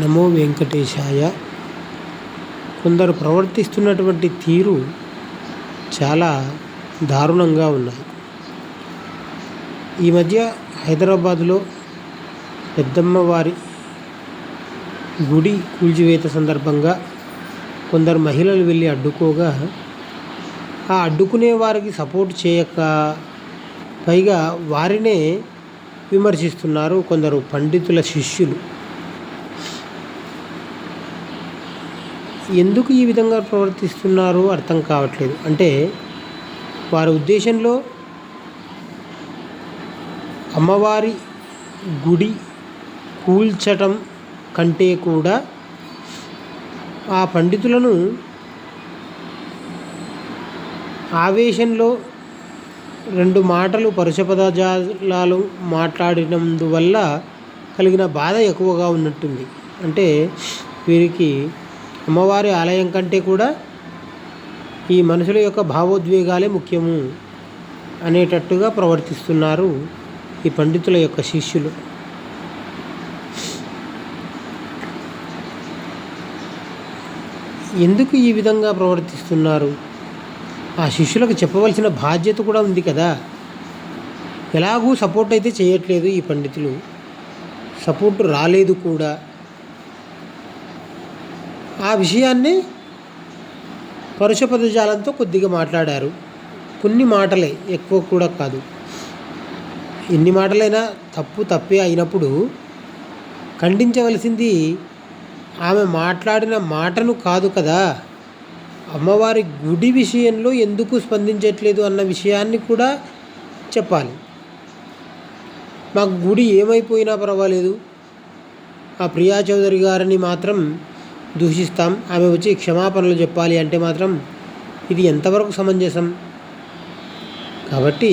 నమో వెంకటేశాయ. కొందరు ప్రవర్తిస్తున్నటువంటి తీరు చాలా దారుణంగా ఉన్నాయి. ఈ మధ్య హైదరాబాదులో పెద్దమ్మవారి గుడి కూల్చివేత సందర్భంగా కొందరు మహిళలు వెళ్ళి అడ్డుకోగా, ఆ అడ్డుకునే వారికి సపోర్ట్ చేయక పైగా వారినే విమర్శిస్తున్నారు కొందరు పండితుల శిష్యులు. ఎందుకు ఈ విధంగా ప్రవర్తిస్తున్నారో అర్థం కావట్లేదు. అంటే వారి ఉద్దేశంలో అమ్మవారి గుడి కూల్చటం కంటే కూడా ఆ పండితులను ఆవేశంలో రెండు మాటలు పరుష పదజాలాలు మాట్లాడినందువల్ల కలిగిన బాధ ఎక్కువగా ఉన్నట్టుంది. అంటే వీరికి అమ్మవారి ఆలయం కంటే కూడా ఈ మనుషుల యొక్క భావోద్వేగాలే ముఖ్యము అనేటట్టుగా ప్రవర్తిస్తున్నారు ఈ పండితుల యొక్క శిష్యులు. ఎందుకు ఈ విధంగా ప్రవర్తిస్తున్నారు? ఆ శిష్యులకు చెప్పవలసిన బాధ్యత కూడా ఉంది కదా. ఎలాగూ సపోర్ట్ అయితే చేయట్లేదు ఈ పండితులు, సపోర్ట్ రాలేదు కూడా. ఆ విషయాన్ని పరుష పదజాలంతో కొద్దిగా మాట్లాడారు. కొన్ని మాటలే, ఎక్కువ కూడా కాదు. ఎన్ని మాటలైనా తప్పే అయినప్పుడు ఖండించవలసింది ఆమె మాట్లాడిన మాటను కాదు కదా. అమ్మవారి గుడి విషయంలో ఎందుకు స్పందించట్లేదు అన్న విషయాన్ని కూడా చెప్పాలి. మాకు గుడి ఏమైపోయినా పర్వాలేదు, ఆ ప్రియా చౌదరి గారిని మాత్రం దూషిస్తాం, ఆమె వచ్చి క్షమాపణలు చెప్పాలి అంటే మాత్రం ఇది ఎంతవరకు సమంజసం? కాబట్టి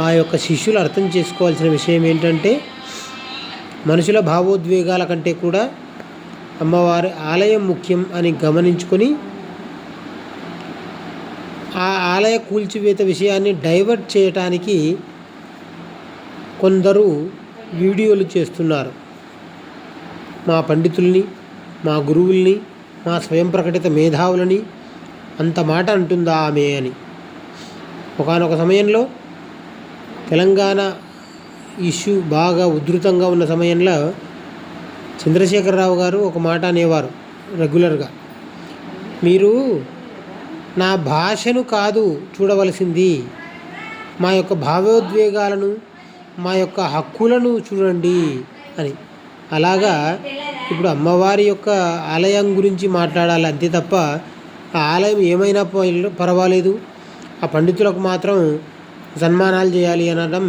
ఆ యొక్క శిష్యులు అర్థం చేసుకోవాల్సిన విషయం ఏంటంటే, మనుషుల భావోద్వేగాల కంటే కూడా అమ్మవారి ఆలయం ముఖ్యం అని గమనించుకొని ఆ ఆలయ కూల్చివేత విషయాన్ని డైవర్ట్ చేయటానికి కొందరు వీడియోలు చేస్తున్నారు. మా పండితుల్ని, మా గురువుల్ని, మా స్వయం ప్రకటిత మేధావులని అంత మాట అంటుందా ఆమె అని. ఒకానొక సమయంలో తెలంగాణ ఇష్యూ బాగా ఉధృతంగా ఉన్న సమయంలో చంద్రశేఖరరావు గారు ఒక మాట అనేవారు రెగ్యులర్గా, మీరు నా భాషను కాదు చూడవలసింది, మా యొక్క భావోద్వేగాలను, మా యొక్క హక్కులను చూడండి అని. అలాగా ఇప్పుడు అమ్మవారి యొక్క ఆలయం గురించి మాట్లాడాలి అంతే తప్ప ఆ ఆలయం ఏమైనా పర్వాలేదు, ఆ పండితులకు మాత్రం సన్మానాలు చేయాలి అనడం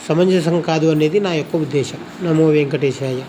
సమంజసం కాదు అనేది నా యొక్క ఉద్దేశం. నమో వెంకటేశాయ.